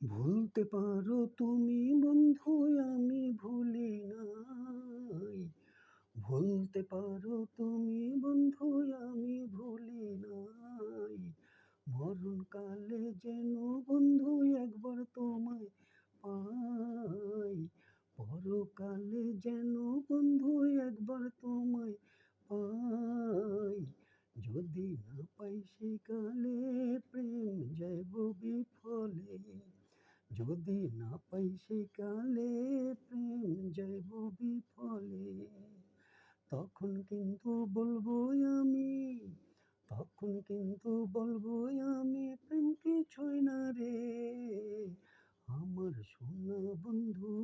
ভুলতে পারো তুমি বন্ধু, আমি ভুলি নাই। ভুলতে পারো তুমি বন্ধু, আমি ভুলি নাই। মরণকালে যেন বন্ধু একবার তোমায় পাই। পরকালে যেন বন্ধু একবার তোমায় পাই। যদি না পাই সেকালে প্রেম যাইব বিফলে। যদি না পাই সেকালে প্রেম যাইব বিফলে। তখন কিন্তু বলবো আমি, তখন কিন্তু বলবো আমি, প্রেম কিছুই না রে আমার সোনা বন্ধু,